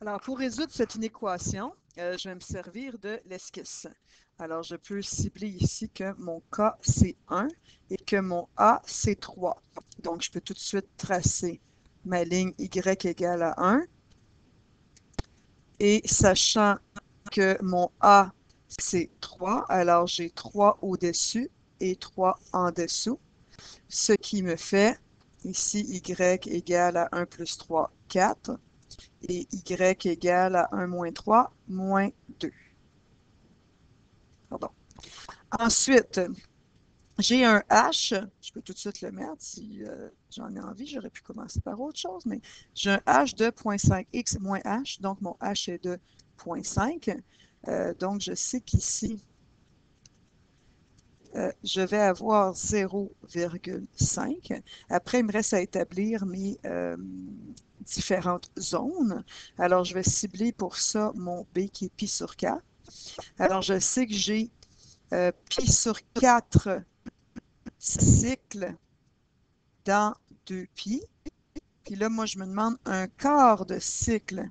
Alors, pour résoudre cette inéquation, je vais me servir de l'esquisse. Alors, je peux cibler ici que mon K, c'est 1 et que mon A, c'est 3. Donc, je peux tout de suite tracer ma ligne Y égale à 1. Et sachant que mon A, c'est 3, alors j'ai 3 au-dessus et 3 en dessous, ce qui me fait ici Y égale à 1 plus 3, 4. Et Y égale à 1 moins 3, moins 2. Pardon. Ensuite, j'ai un H. Je peux tout de suite le mettre si j'en ai envie. J'aurais pu commencer par autre chose, mais j'ai un H de 0,5. X moins H, donc mon H est de 0,5. Donc, je sais qu'ici, je vais avoir 0,5. Après, il me reste à établir mes différentes zones. Alors, je vais cibler pour ça mon B qui est pi sur 4. Alors, je sais que j'ai pi sur 4 cycles dans 2 pi. Puis là, moi, je me demande un quart de cycle.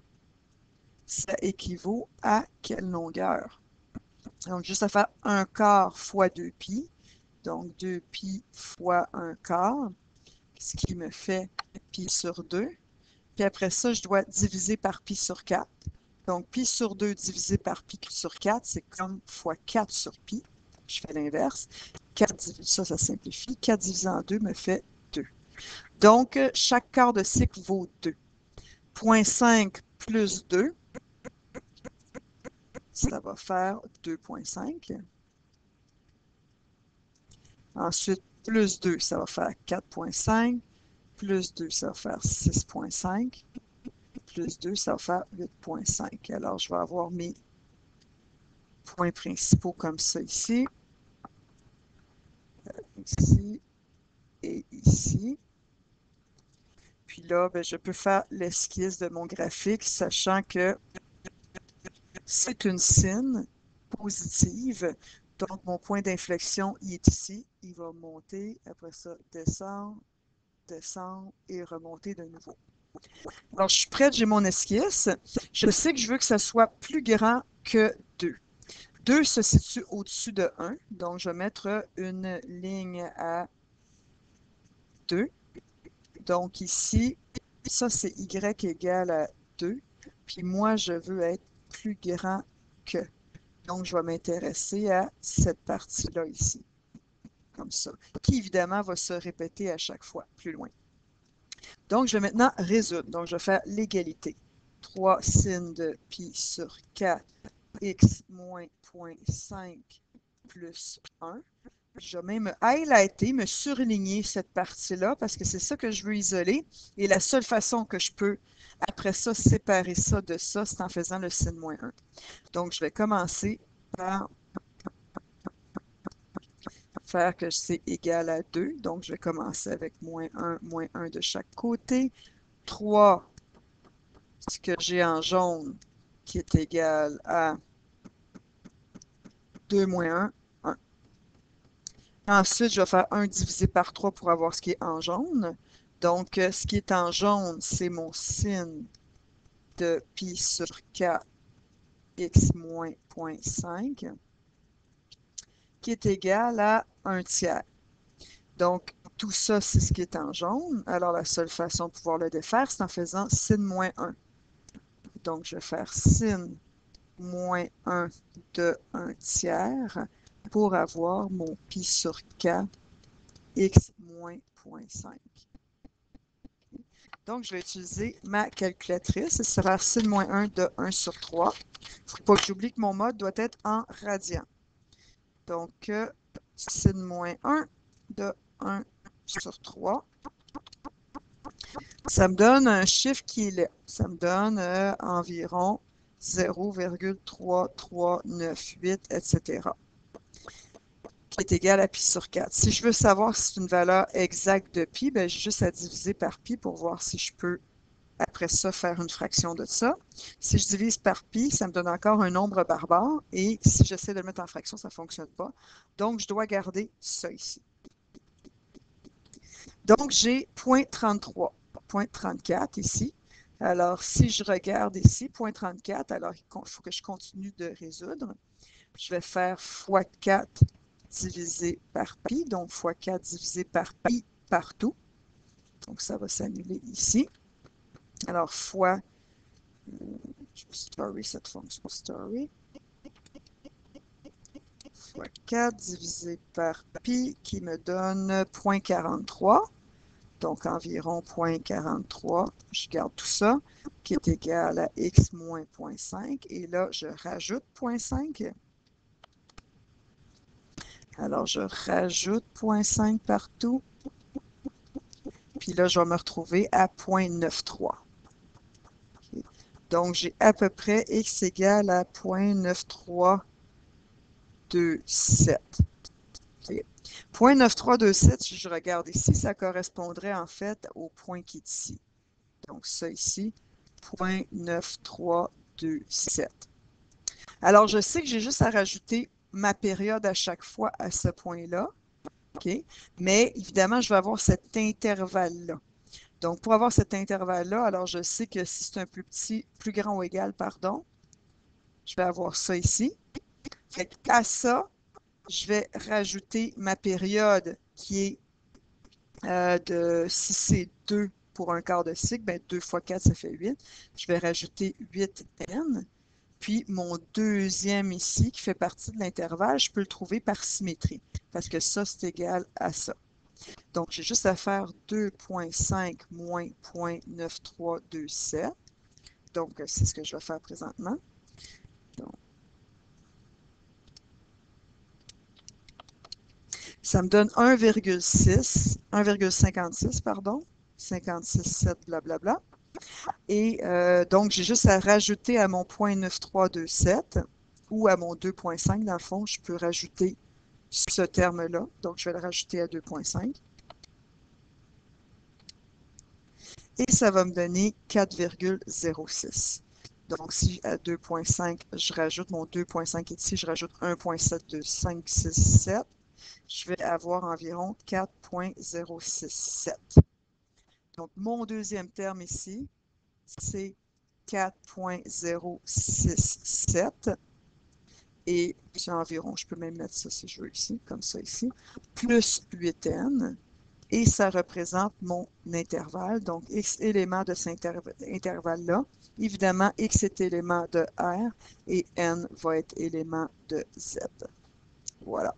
Ça équivaut à quelle longueur? Donc, juste à faire un quart fois 2 pi. Donc, 2 pi fois un quart, ce qui me fait pi sur 2. Puis après ça, je dois diviser par pi sur 4. Donc, pi sur 2 divisé par pi sur 4, c'est comme fois 4 sur pi. Je fais l'inverse. 4, ça simplifie. 4 divisé en 2 me fait 2. Donc, chaque quart de cycle vaut 2. 0,5 plus 2, ça va faire 2,5. Ensuite, plus 2, ça va faire 4,5. Plus 2, ça va faire 6,5. Plus 2, ça va faire 8,5. Alors, je vais avoir mes points principaux comme ça ici, ici et ici. Puis là, ben, je peux faire l'esquisse de mon graphique, sachant que c'est une sine positive. Donc, mon point d'inflexion, il est ici. Il va monter, après ça, descendre, descendre et remonter de nouveau. Alors, je suis prête, j'ai mon esquisse. Je sais que je veux que ça soit plus grand que 2. 2 se situe au-dessus de 1, donc je vais mettre une ligne à 2. Donc ici, ça c'est Y égale à 2, puis moi je veux être plus grand que. Donc je vais m'intéresser à cette partie-là ici, comme ça, qui évidemment va se répéter à chaque fois, plus loin. Donc je vais maintenant résoudre. Donc je vais faire l'égalité. 3 sin de pi sur 4, x moins 0,5 plus 1. Je vais même highlighter, me surligner cette partie-là parce que c'est ça que je veux isoler. Et la seule façon que je peux, après ça, séparer ça de ça, c'est en faisant le sin moins 1. Donc, je vais commencer par faire que c'est égal à 2. Donc, je vais commencer avec moins 1 de chaque côté. 3, ce que j'ai en jaune, qui est égal à 2 moins 1, 1. Ensuite, je vais faire 1 divisé par 3 pour avoir ce qui est en jaune. Donc, ce qui est en jaune, c'est mon sin de pi sur 4 x moins 0,5 qui est égal à 1 tiers. Donc, tout ça, c'est ce qui est en jaune. Alors, la seule façon de pouvoir le défaire, c'est en faisant sin moins 1. Donc, je vais faire sin moins 1 de 1 tiers pour avoir mon pi sur 4 x moins 0,5. Donc, je vais utiliser ma calculatrice. Ça va faire sin moins 1 de 1 sur 3. Il ne faut pas que j'oublie que mon mode doit être en radian. Donc, sin moins 1 de 1 sur 3. Ça me donne un chiffre qui est là. Ça me donne environ 0,3398, etc., qui est égal à pi sur 4. Si je veux savoir si c'est une valeur exacte de pi, ben, j'ai juste à diviser par pi pour voir si je peux, après ça, faire une fraction de ça. Si je divise par pi, ça me donne encore un nombre barbare. Et si j'essaie de le mettre en fraction, ça ne fonctionne pas. Donc, je dois garder ça ici. Donc, j'ai 0,33, 0,34 ici. Alors, si je regarde ici, 0,34, alors il faut que je continue de résoudre. Je vais faire fois 4 divisé par pi, donc fois 4 divisé par pi partout. Donc, ça va s'annuler ici. Alors, fois, story, cette fonction story, fois 4 divisé par pi qui me donne 0,43. Donc environ 0,43. Je garde tout ça, qui est égal à x moins 0,5. Et là, je rajoute 0,5. Alors, je rajoute 0,5 partout. Puis là, je vais me retrouver à 0,93. Okay. Donc, j'ai à peu près x égale à 0,9327. Okay. 0,9327, si je regarde ici, ça correspondrait en fait au point qui est ici. Donc, ça ici, 0,9327. Alors, je sais que j'ai juste à rajouter ma période à chaque fois à ce point-là. OK? Mais évidemment, je vais avoir cet intervalle-là. Donc, pour avoir cet intervalle-là, alors je sais que si c'est un plus petit, plus grand ou égal, pardon, je vais avoir ça ici. Fait à ça, je vais rajouter ma période qui est si c'est 2 pour un quart de cycle, bien 2 fois 4, ça fait 8. Je vais rajouter 8n. Puis mon deuxième ici, qui fait partie de l'intervalle, je peux le trouver par symétrie, parce que ça, c'est égal à ça. Donc, j'ai juste à faire 2,5 moins 0,9327. Donc, c'est ce que je vais faire présentement. Donc, ça me donne 1,56, pardon, 56,7, blablabla. Et donc, j'ai juste à rajouter à mon 0,9327 ou à mon 2,5, dans le fond, je peux rajouter ce terme-là. Donc, je vais le rajouter à 2,5. Et ça va me donner 4,06. Donc, si à 2,5, je rajoute mon 2,5 ici, je rajoute 1,72567, je vais avoir environ 4,067. Donc, mon deuxième terme ici, c'est 4,067. Et c'est environ, je peux même mettre ça si je veux ici, comme ça ici, plus 8n. Et ça représente mon intervalle. Donc, x éléments de cet intervalle-là. Évidemment, x est élément de R et n va être élément de Z. Voilà.